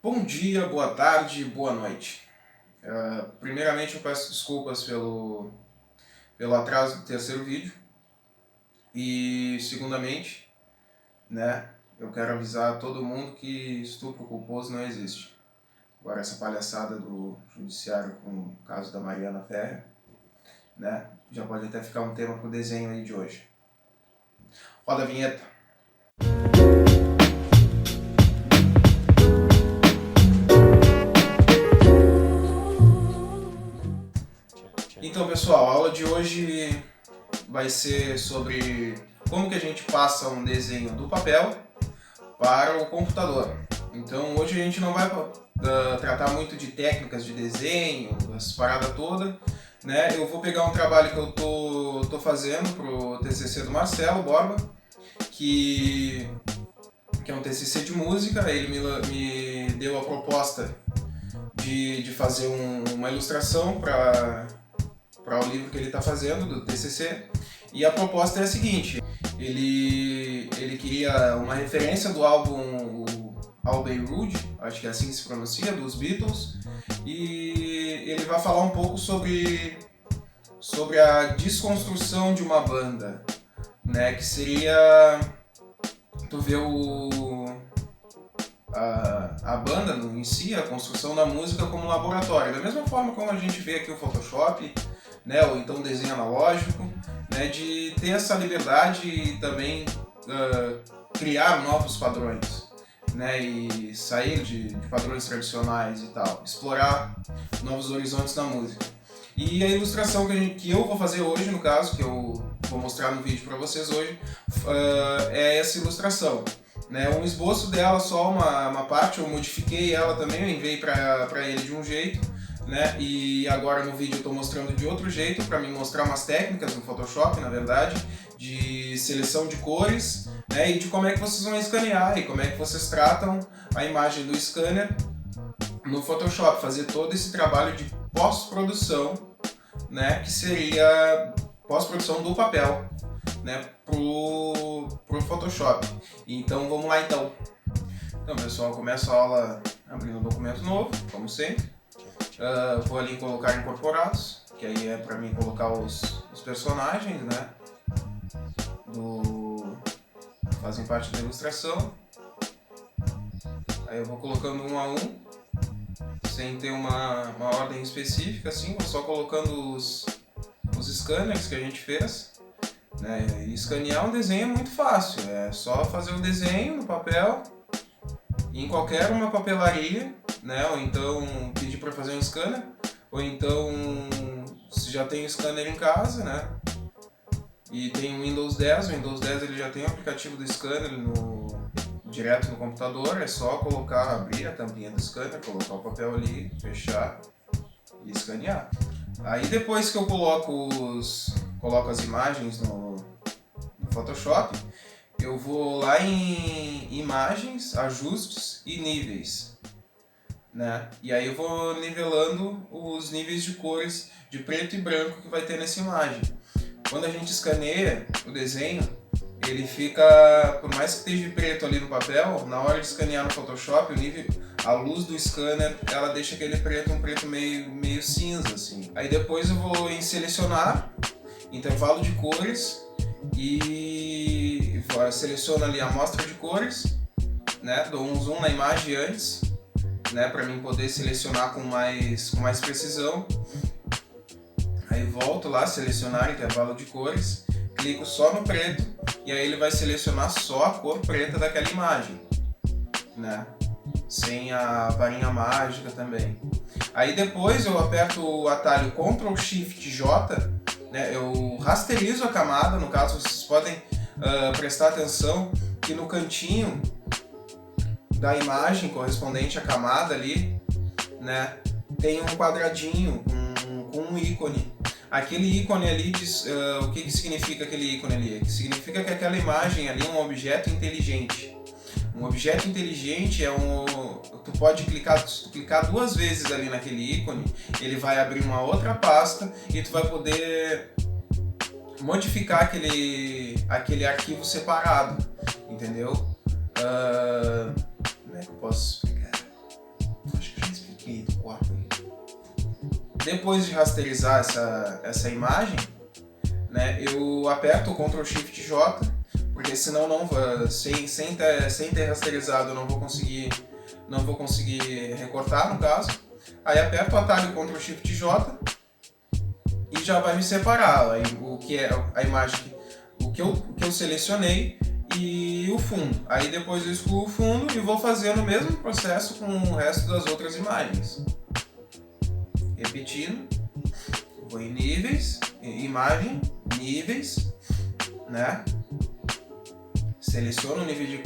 Bom dia, boa tarde, boa noite. Primeiramente eu peço desculpas pelo atraso do terceiro vídeo. E segundamente, eu quero avisar a todo mundo que estupro culposo não existe. Agora essa palhaçada do judiciário com o caso da Mariana Ferrer, já pode até ficar um tema pro desenho aí de hoje. Roda a vinheta. Então pessoal, a aula de hoje vai ser sobre como que a gente passa um desenho do papel para o computador. Então hoje a gente não vai tratar muito de técnicas de desenho, essa parada toda, Eu vou pegar um trabalho que eu tô fazendo pro TCC do Marcelo Borba, que é um TCC de música. Ele me deu a proposta de fazer uma ilustração para o livro que ele está fazendo, do TCC, e a proposta é a seguinte: ele queria uma referência do álbum Abbey Road, acho que é assim que se pronuncia, dos Beatles, e ele vai falar um pouco sobre a desconstrução de uma banda, que seria tu ver a banda em si, a construção da música como laboratório, da mesma forma como a gente vê aqui o Photoshop, ou então desenho analógico, de ter essa liberdade e também criar novos padrões, e sair de padrões tradicionais e tal, explorar novos horizontes na música. E a ilustração que eu vou fazer hoje, no caso, que eu vou mostrar no vídeo para vocês hoje, é essa ilustração. Um esboço dela, só uma parte, eu modifiquei ela também, eu enviei para ele de um jeito, e agora no vídeo eu estou mostrando de outro jeito, para me mostrar umas técnicas no Photoshop, na verdade, de seleção de cores, e de como é que vocês vão escanear e como é que vocês tratam a imagem do scanner no Photoshop, fazer todo esse trabalho de pós-produção, que seria pós-produção do papel, pro Photoshop. Então vamos lá então. Então pessoal, eu começo a aula abrindo um documento novo, como sempre. Vou ali em colocar incorporados, que aí é para mim colocar os personagens, fazem parte da ilustração. Aí eu vou colocando um a um, sem ter uma ordem específica, assim, vou só colocando os scanners que a gente fez. E escanear um desenho é muito fácil, é só fazer o desenho no papel, em qualquer uma papelaria, ou então pedir para fazer um scanner, ou então se já tem o scanner em casa, e tem o Windows 10, ele já tem o aplicativo do scanner direto no computador, é só abrir a tampinha do scanner, colocar o papel ali, fechar e escanear. Aí depois que eu coloco as imagens no Photoshop, eu vou lá em imagens, ajustes e níveis, E aí eu vou nivelando os níveis de cores de preto e branco que vai ter nessa imagem. Quando a gente escaneia o desenho, ele fica, por mais que esteja preto ali no papel, na hora de escanear no Photoshop, a luz do scanner, ela deixa aquele preto, um preto meio cinza, assim. Aí depois eu vou em selecionar, intervalo de cores, e seleciono ali a amostra de cores, dou um zoom na imagem antes, para mim poder selecionar com mais precisão. Aí volto lá, selecionar intervalo de cores, clico só no preto, e aí ele vai selecionar só a cor preta daquela imagem, sem a varinha mágica também. Aí depois eu aperto o atalho Ctrl Shift J, eu rasterizo a camada. No caso, vocês podem prestar atenção que no cantinho da imagem correspondente à camada ali, tem um quadradinho com um ícone. Aquele ícone ali diz o que significa aquele ícone ali? Significa que aquela imagem ali é um objeto inteligente. Um objeto inteligente é tu pode clicar duas vezes ali naquele ícone, ele vai abrir uma outra pasta e tu vai poder modificar aquele arquivo separado, entendeu? Como é que eu posso explicar? Depois de rasterizar essa imagem, né, eu aperto o Ctrl Shift J, porque senão sem ter rasterizado eu não vou conseguir recortar, no caso. Aí aperto o atalho Ctrl Shift J e já vai me separar o que é a imagem, o que eu selecionei e o fundo. Aí depois eu excluo o fundo e vou fazendo o mesmo processo com o resto das outras imagens. Repetindo, vou em níveis, imagem, níveis, né? Seleciono o nível de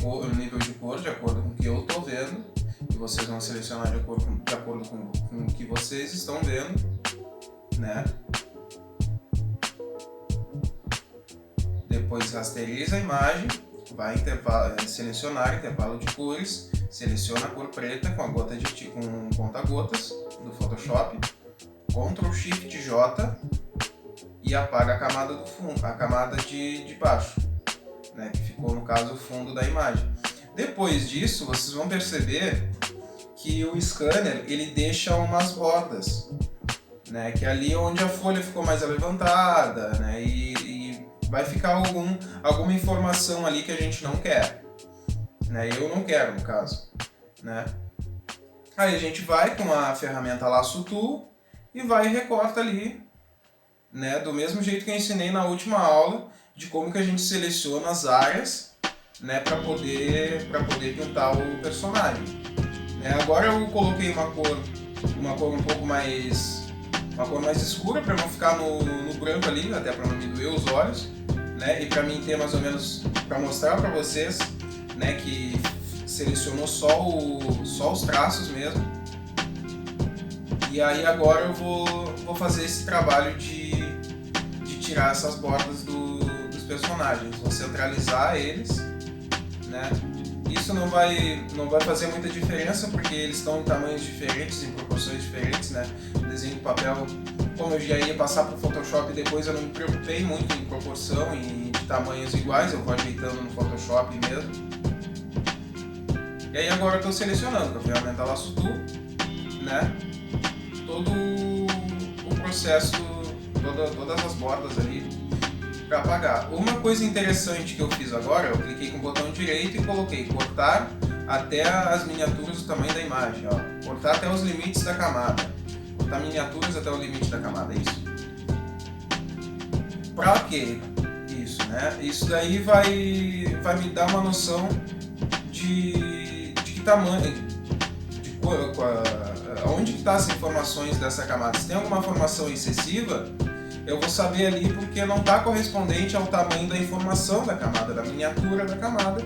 cor de acordo com o que eu estou vendo, e vocês vão selecionar de acordo com o que vocês estão vendo, né? Depois rasteriza a imagem, vai selecionar intervalo de cores, seleciona a cor preta com conta-gotas do Photoshop, Ctrl Shift J e apaga a camada do fundo, a camada de baixo, né, que ficou no caso o fundo da imagem. Depois disso, vocês vão perceber que o scanner ele deixa umas bordas, né, que é ali onde a folha ficou mais levantada, né, e vai ficar alguma informação ali que a gente não quer, né, eu não quero no caso, né. Aí a gente vai com a ferramenta Lasso Tool e vai e recorta ali, né, do mesmo jeito que eu ensinei na última aula, de como que a gente seleciona as áreas, né, para poder pintar o personagem. Agora eu coloquei uma cor um pouco mais, uma cor mais escura para não ficar no branco ali, até para não me doer os olhos, né, e para mim ter mais ou menos, para mostrar para vocês, né, que selecionou só os traços mesmo. E aí agora eu vou fazer esse trabalho de tirar essas bordas dos personagens, vou centralizar eles, né? Isso não vai fazer muita diferença porque eles estão em tamanhos diferentes, em proporções diferentes, né? O desenho de papel, como eu já ia passar para o Photoshop depois, eu não me preocupei muito em proporção e de tamanhos iguais, eu vou ajeitando no Photoshop mesmo. E aí agora eu estou selecionando com a ferramenta Lasso Tool, né? Todo o processo, todas as bordas ali para apagar. Uma coisa interessante que eu fiz agora, eu cliquei com o botão direito e coloquei cortar até as miniaturas do tamanho da imagem, ó. Cortar até os limites da camada. Cortar miniaturas até o limite da camada, isso. Para quê? Isso, né? Isso daí vai me dar uma noção de que tamanho, onde que tá as informações dessa camada. Se tem alguma informação excessiva, eu vou saber ali porque não está correspondente ao tamanho da informação da camada, da miniatura da camada,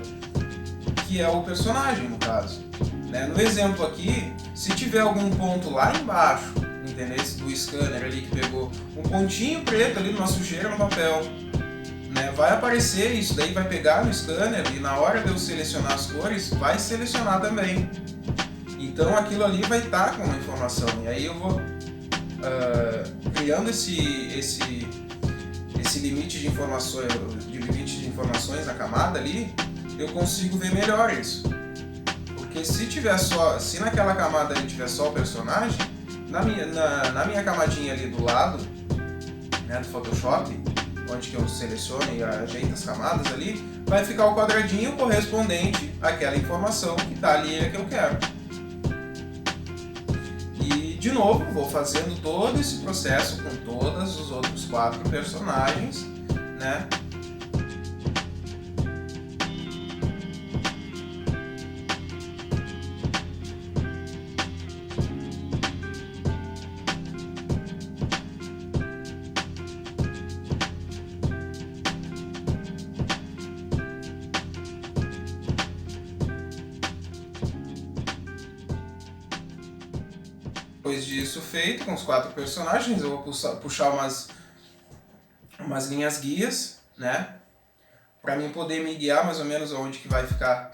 que é o personagem no caso, né? No exemplo aqui, se tiver algum ponto lá embaixo, entendeu? Do scanner ali que pegou um pontinho preto ali numa sujeira no papel, né? Vai aparecer isso, daí vai pegar no scanner e na hora de eu selecionar as cores, vai selecionar também. Então aquilo ali vai estar com uma informação, e aí eu vou criando esse limite de informações na camada ali, eu consigo ver melhor isso. Porque se naquela camada ali tiver só o personagem, na minha camadinha ali do lado, né, do Photoshop, onde que eu seleciono e ajeito as camadas ali, vai ficar o quadradinho correspondente àquela informação que está ali e que eu quero. De novo, vou fazendo todo esse processo com todos os outros 4 personagens, né? Depois disso feito, com os 4 personagens, eu vou puxar umas linhas guias, né? Para mim poder me guiar mais ou menos aonde que vai ficar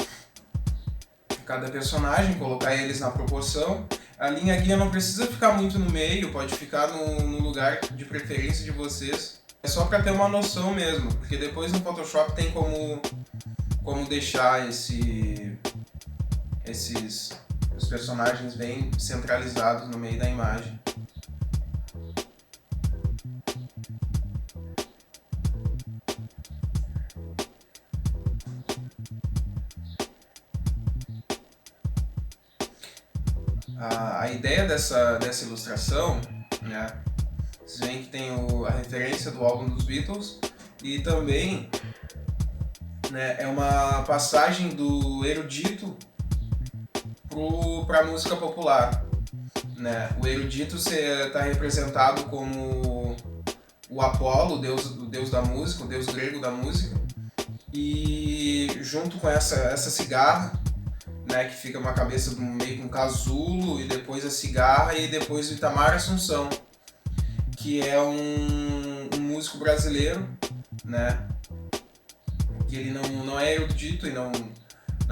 cada personagem, colocar eles na proporção. A linha guia não precisa ficar muito no meio, pode ficar no lugar de preferência de vocês. É só para ter uma noção mesmo, porque depois no Photoshop tem como deixar os personagens bem centralizados no meio da imagem. A ideia dessa ilustração, né? Vocês veem que tem a referência do álbum dos Beatles e também, né, é uma passagem do erudito para a música popular. Né? O erudito está representado como o Apolo, o deus da música, o deus grego da música, e junto com essa cigarra, né, que fica uma cabeça meio com um casulo, e depois a cigarra, e depois o Itamar Assunção, que é um músico brasileiro, né, que ele não é erudito e não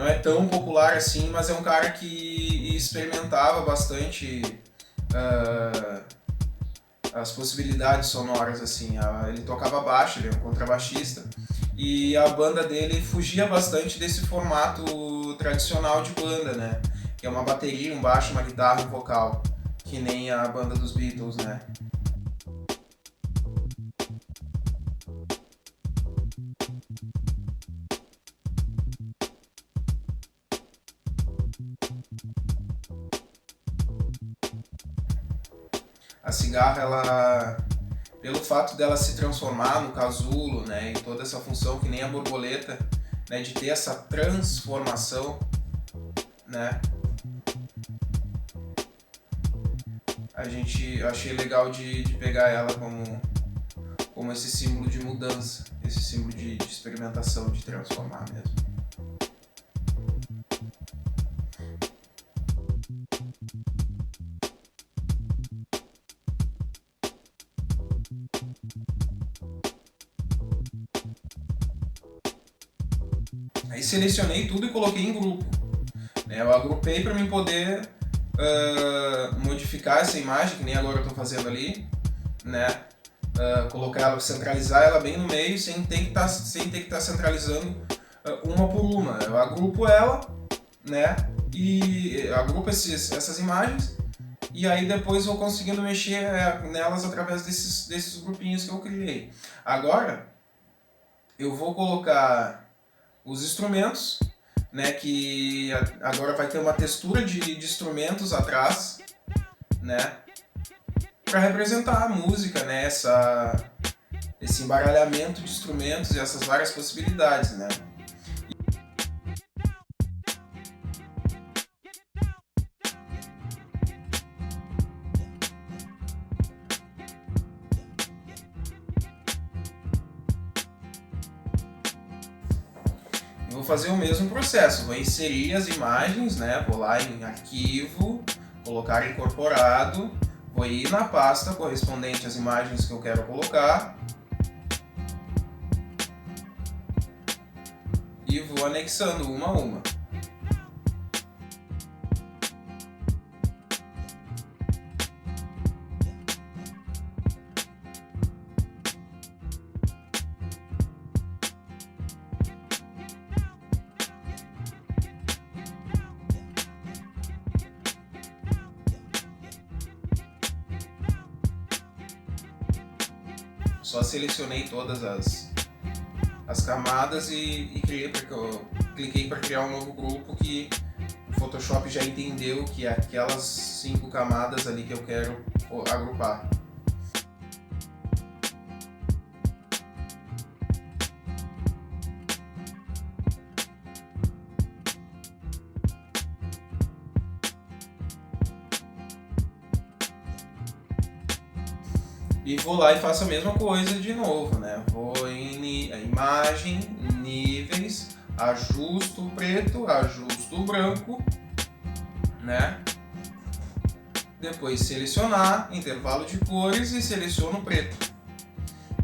é tão popular assim, mas é um cara que experimentava bastante as possibilidades sonoras, assim. Ele tocava baixo, ele é um contrabaixista, e a banda dele fugia bastante desse formato tradicional de banda, né? Que é uma bateria, um baixo, uma guitarra, um vocal, que nem a banda dos Beatles, né? A cigarra, ela, pelo fato dela se transformar no casulo, né, e toda essa função que nem a borboleta, né, de ter essa transformação, né, eu achei legal de pegar ela como esse símbolo de mudança, esse símbolo de experimentação, de transformar mesmo. Aí selecionei tudo e coloquei em grupo. Eu agrupei para mim poder modificar essa imagem, que nem agora eu estou fazendo ali, né? Colocar ela, centralizar ela bem no meio, sem ter que estar centralizando uma por uma. Eu agrupo ela, né? E agrupo essas imagens, e aí depois vou conseguindo mexer nelas através desses grupinhos que eu criei. Agora eu vou colocar os instrumentos, né, que agora vai ter uma textura de instrumentos atrás, né, para representar a música, né, esse embaralhamento de instrumentos e essas várias possibilidades, né. Vou fazer o mesmo processo, vou inserir as imagens, né? Vou lá em arquivo, colocar incorporado, vou ir na pasta correspondente às imagens que eu quero colocar e vou anexando uma a uma. Só selecionei todas as camadas e cliquei para criar um novo grupo, que o Photoshop já entendeu que é aquelas 5 camadas ali que eu quero agrupar. E vou lá e faço a mesma coisa de novo, né? Vou em imagem, níveis, ajusto o preto, ajusto o branco, né? Depois selecionar, intervalo de cores e seleciono o preto.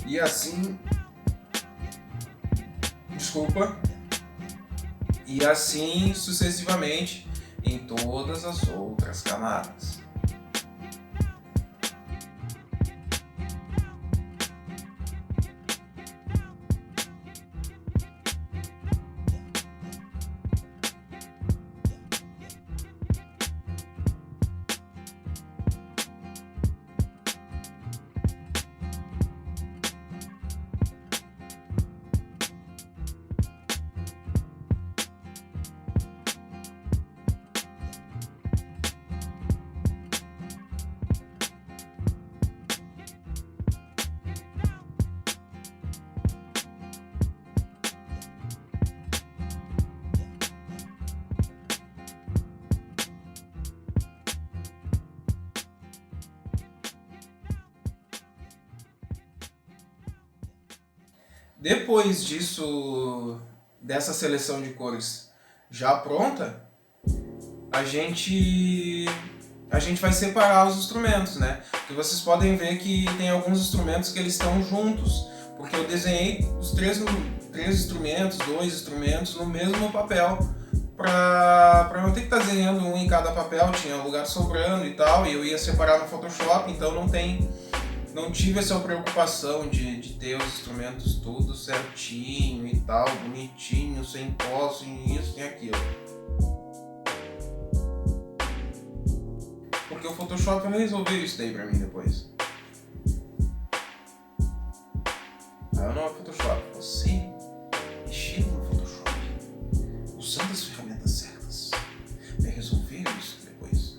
E assim, e assim sucessivamente em todas as outras camadas. Depois disso, dessa seleção de cores já pronta, a gente vai separar os instrumentos, né? Porque vocês podem ver que tem alguns instrumentos que eles estão juntos, porque eu desenhei os três instrumentos, dois instrumentos no mesmo papel, para não ter que estar desenhando um em cada papel, tinha lugar sobrando e tal, e eu ia separar no Photoshop, então não tive essa preocupação de ter os instrumentos tudo certinho e tal, bonitinho, sem pó, sem isso, sem aquilo. Porque o Photoshop vai resolver isso daí pra mim depois. Aí não é Photoshop, você mexendo no Photoshop, usando as ferramentas certas, vai resolver isso depois.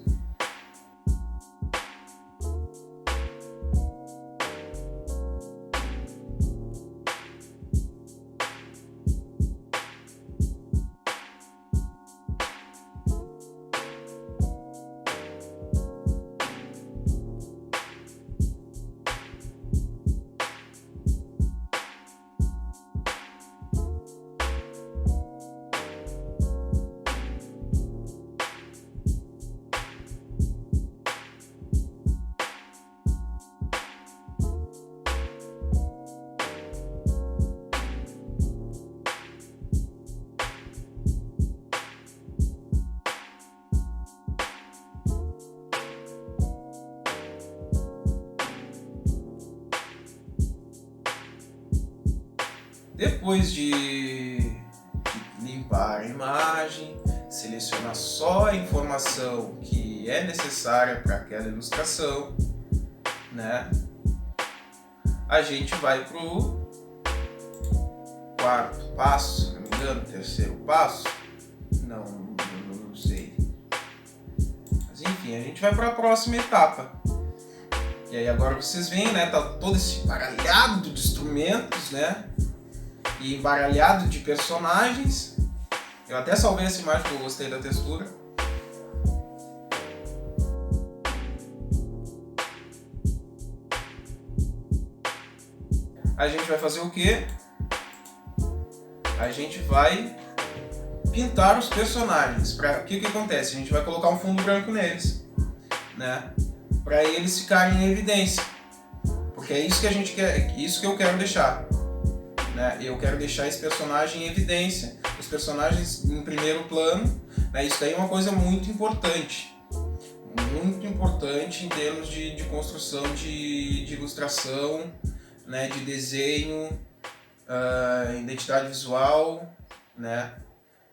Depois de limpar a imagem, selecionar só a informação que é necessária para aquela ilustração, né? A gente vai pro quarto passo, se não me engano, terceiro passo, não sei. Mas enfim, a gente vai para a próxima etapa. E aí agora vocês veem, né? Tá todo esse embaralhado de instrumentos, né? E embaralhado de personagens. Eu até salvei essa imagem porque eu gostei da textura. A gente vai fazer o quê? A gente vai pintar os personagens. O que acontece? A gente vai colocar um fundo branco neles, né? Para eles ficarem em evidência. Porque é isso que a gente quer, isso que eu quero deixar. Né? Eu quero deixar esse personagem em evidência, os personagens em primeiro plano, né? Isso daí é uma coisa muito importante em termos de construção de ilustração, né? De desenho, identidade visual, né?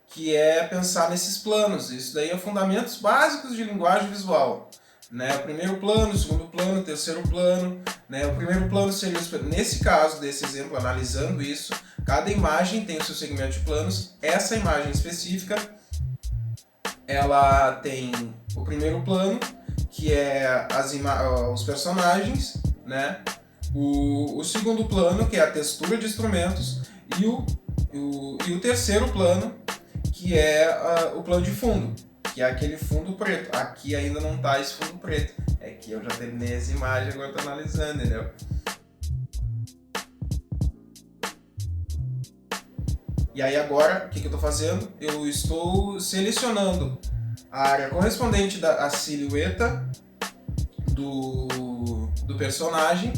Que é pensar nesses planos. Isso daí é fundamentos básicos de linguagem visual. Né, o primeiro plano, o segundo plano, o terceiro plano, né, o primeiro plano seria, nesse caso, desse exemplo, analisando isso, cada imagem tem o seu segmento de planos. Essa imagem específica, ela tem o primeiro plano, que é os personagens, né, o segundo plano, que é a textura de instrumentos, e o terceiro plano, que é o plano de fundo, que é aquele fundo preto. Aqui ainda não tá esse fundo preto. É que eu já terminei essa imagem, agora tô analisando, entendeu? E aí agora, o que eu tô fazendo? Eu estou selecionando a área correspondente à silhueta do personagem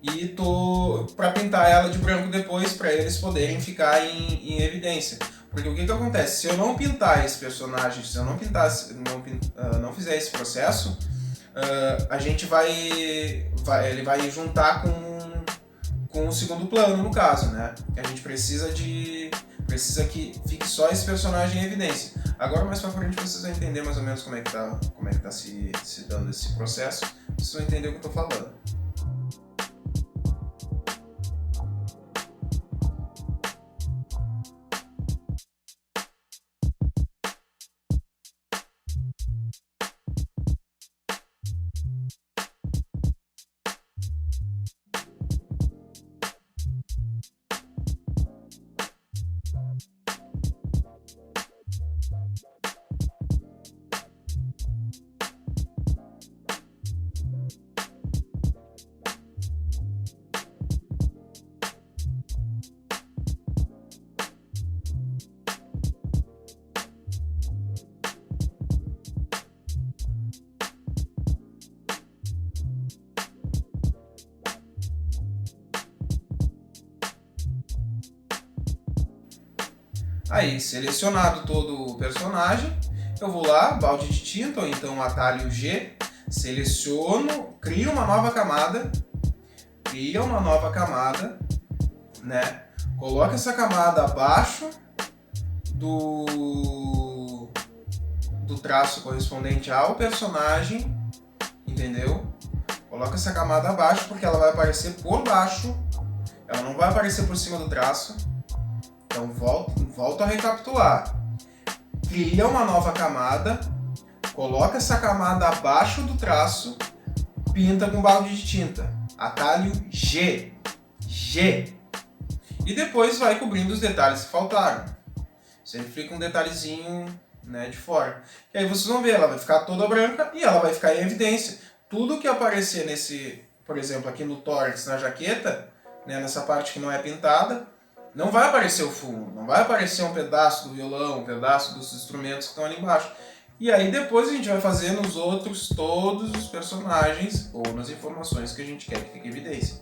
e tô para pintar ela de branco depois, para eles poderem ficar em evidência. Porque o que acontece? Se eu não pintar esse personagem, se eu não não fizer esse processo, a gente ele vai juntar com o segundo plano, no caso, né? A gente precisa que fique só esse personagem em evidência. Agora, mais pra frente, vocês vão entender mais ou menos como é que tá se dando esse processo. Vocês vão entender o que eu tô falando. Aí, selecionado todo o personagem, eu vou lá, balde de tinta, ou então atalho G, seleciono, crio uma nova camada, né? Coloco essa camada abaixo do traço correspondente ao personagem, entendeu? Coloca essa camada abaixo porque ela vai aparecer por baixo, ela não vai aparecer por cima do traço. Então volto a recapitular. Cria uma nova camada, coloca essa camada abaixo do traço, pinta com balde de tinta. Atalho G. E depois vai cobrindo os detalhes que faltaram. Sempre fica um detalhezinho, né, de fora. E aí vocês vão ver, ela vai ficar toda branca e ela vai ficar em evidência. Tudo que aparecer nesse, por exemplo, aqui no tórax, na jaqueta, né, nessa parte que não é pintada, não vai aparecer o fundo, não vai aparecer um pedaço do violão, um pedaço dos instrumentos que estão ali embaixo. E aí depois a gente vai fazer nos outros todos os personagens ou nas informações que a gente quer que fique em evidência.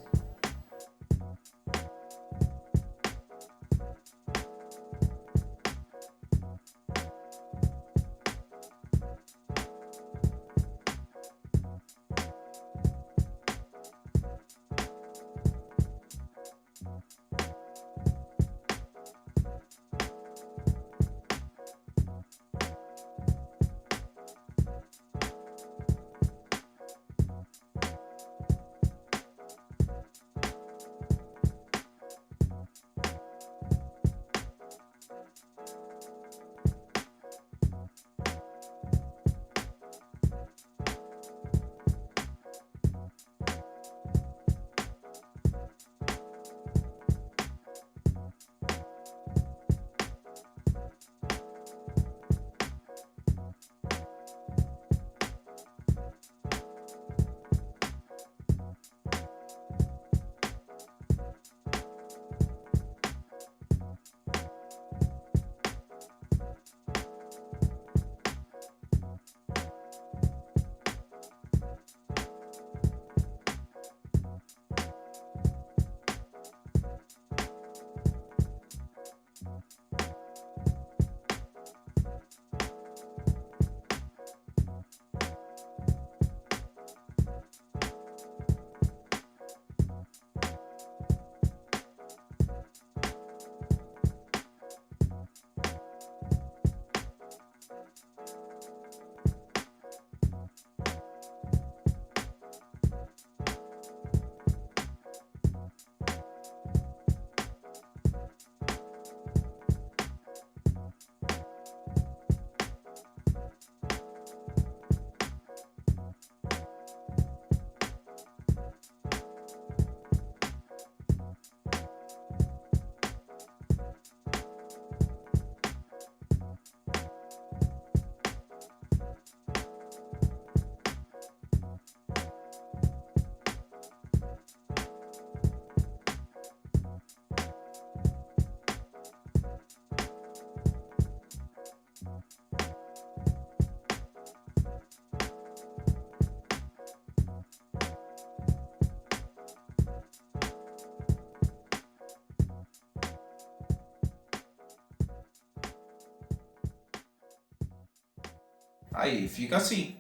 Aí fica assim,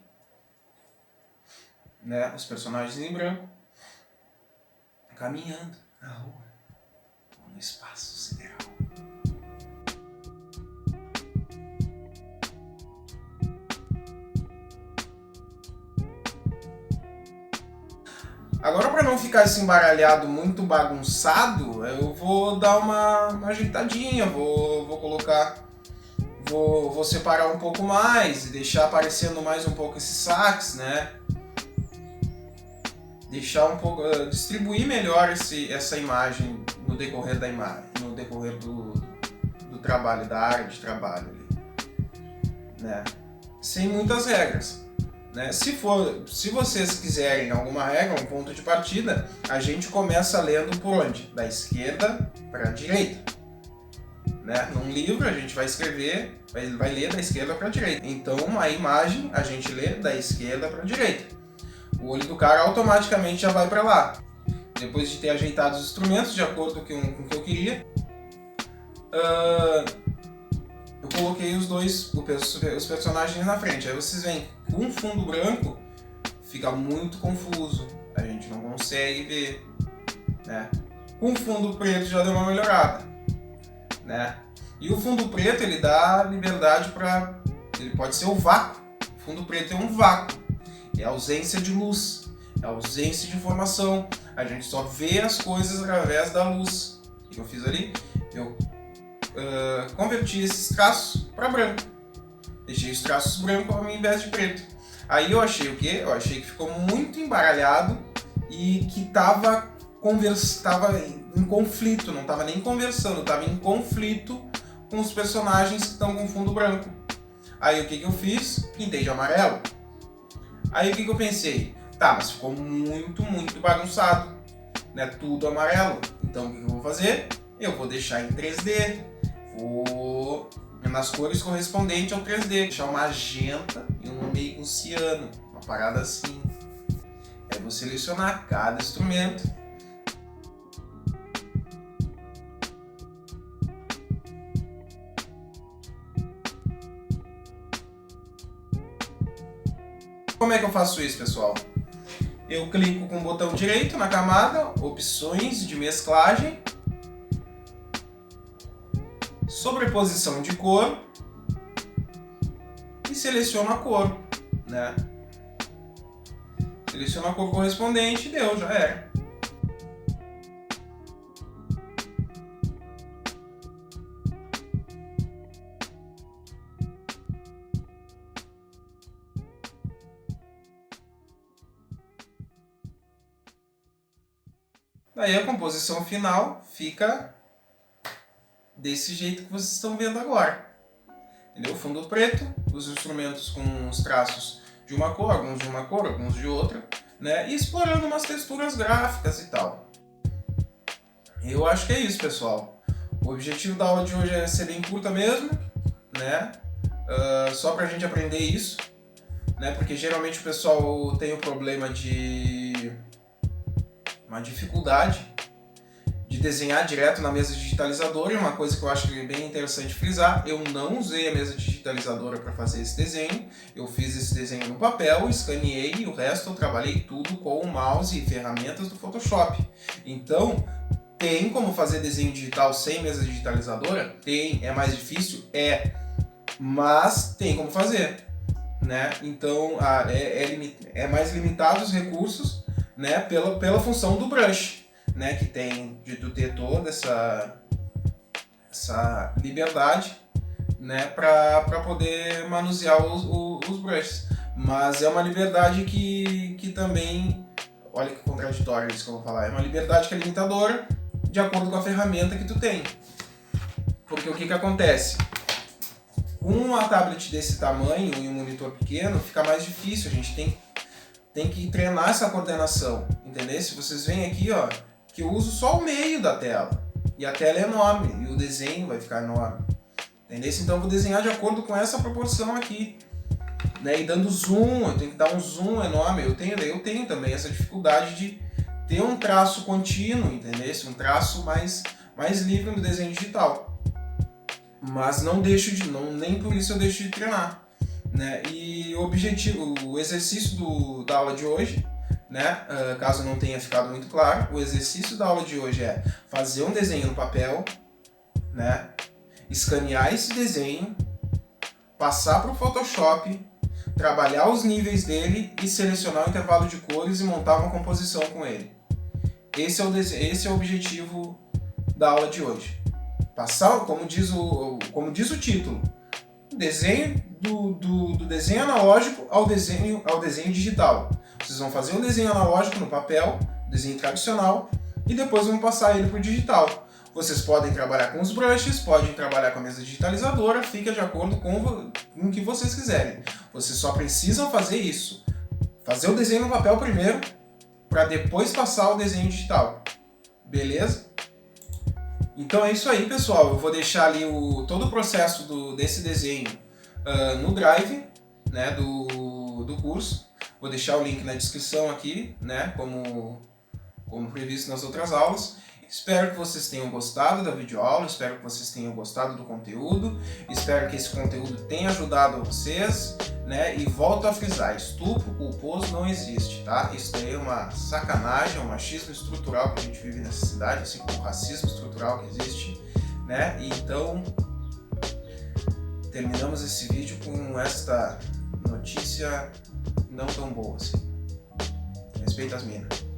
né? Os personagens em branco caminhando na rua, no espaço sideral. Agora, para não ficar esse embaralhado muito bagunçado, eu vou dar uma ajeitadinha, vou colocar, vou separar um pouco mais e deixar aparecendo mais um pouco esses saques, né? Deixar um pouco, distribuir melhor essa imagem no decorrer da imagem, no decorrer do trabalho, da área de trabalho ali, né? Sem muitas regras. Né? Se vocês quiserem alguma regra, um ponto de partida, a gente começa lendo por onde? Da esquerda para a direita. Né? Num livro a gente vai escrever, vai ler da esquerda para a direita. Então a imagem a gente lê da esquerda para a direita. O olho do cara automaticamente já vai para lá. Depois de ter ajeitado os instrumentos de acordo com o que eu queria, eu coloquei os personagens na frente. Aí vocês veem, com um fundo branco fica muito confuso, a gente não consegue ver, né? Com o fundo preto já deu uma melhorada, né? E o fundo preto ele dá liberdade para, ele pode ser o vácuo. O fundo preto é um vácuo, é ausência de luz, é ausência de informação. A gente só vê as coisas através da luz. O que eu fiz ali? Eu converti esses traços para branco. Deixei os traços brancos ao invés de preto. Aí eu achei o quê? Eu achei que ficou muito embaralhado e que estava em conflito, não estava nem conversando, estava em conflito com os personagens que estão com fundo branco. Aí o que eu fiz? Pintei de amarelo. Aí o que eu pensei? Tá, mas ficou muito bagunçado, né? Tudo amarelo. Então o que eu vou fazer? Eu vou deixar em 3D. Vou nas cores correspondentes ao 3D. Deixar um magenta e um meio com ciano. Uma parada assim. Aí vou selecionar cada instrumento. Como é que eu faço isso, pessoal? Eu clico com o botão direito na camada, opções de mesclagem, sobreposição de cor e seleciono a cor, né? Seleciono a cor correspondente e deu, já era. Daí a composição final fica desse jeito que vocês estão vendo agora. Entendeu? Fundo preto, os instrumentos com os traços de uma cor, alguns de uma cor, alguns de outra, né? E explorando umas texturas gráficas e tal. Eu acho que é isso, pessoal. O objetivo da aula de hoje é ser bem curta mesmo, né? Só pra gente aprender isso, né? Porque geralmente o pessoal tem o problema de uma dificuldade de desenhar direto na mesa digitalizadora, e uma coisa que eu acho que é bem interessante frisar, eu não usei a mesa digitalizadora para fazer esse desenho, eu fiz esse desenho no papel, escaneei e o resto eu trabalhei tudo com o mouse e ferramentas do Photoshop. Então, tem como fazer desenho digital sem mesa digitalizadora? Tem. É mais difícil? É. Mas tem como fazer, né? Então, é mais limitado os recursos, né, pela função do brush, né, que tem de tu ter toda essa liberdade, né, para poder manusear os brushes. Mas é uma liberdade que também, olha que contraditório isso que eu vou falar, é uma liberdade que é limitadora de acordo com a ferramenta que tu tem. Porque o que acontece? Com uma tablet desse tamanho e um monitor pequeno, fica mais difícil, a gente tem que treinar essa coordenação, entendeu? Se vocês veem aqui, ó, que eu uso só o meio da tela, e a tela é enorme, e o desenho vai ficar enorme, entendeu? Então eu vou desenhar de acordo com essa proporção aqui, né? E dando zoom, eu tenho que dar um zoom enorme, eu tenho também essa dificuldade de ter um traço contínuo, entendeu? Um traço mais livre no desenho digital, mas nem por isso eu deixo de treinar, né? E o exercício da aula de hoje, né? Caso não tenha ficado muito claro, o exercício da aula de hoje é fazer um desenho no papel, né? Escanear esse desenho, passar para o Photoshop, trabalhar os níveis dele e selecionar o intervalo de cores e montar uma composição com ele. Esse é o objetivo da aula de hoje. Passar, como diz o título, desenho do desenho analógico ao desenho digital. Vocês vão fazer um desenho analógico no papel, desenho tradicional, e depois vão passar ele para o digital. Vocês podem trabalhar com os brushes, podem trabalhar com a mesa digitalizadora, fica de acordo com o que vocês quiserem. Vocês só precisam fazer isso. Fazer o desenho no papel primeiro, para depois passar o desenho digital. Beleza? Então é isso aí, pessoal. Eu vou deixar ali todo o processo desse desenho no Drive, né, do curso. Vou deixar o link na descrição aqui, né, como previsto nas outras aulas. Espero que vocês tenham gostado da videoaula, espero que vocês tenham gostado do conteúdo, espero que esse conteúdo tenha ajudado vocês, né? E volto a frisar, estupro culposo não existe, tá? Isso daí é uma sacanagem, é um machismo estrutural que a gente vive nessa cidade, assim como o racismo estrutural que existe, né? E então, terminamos esse vídeo com esta notícia não tão boa assim. Respeita as minas.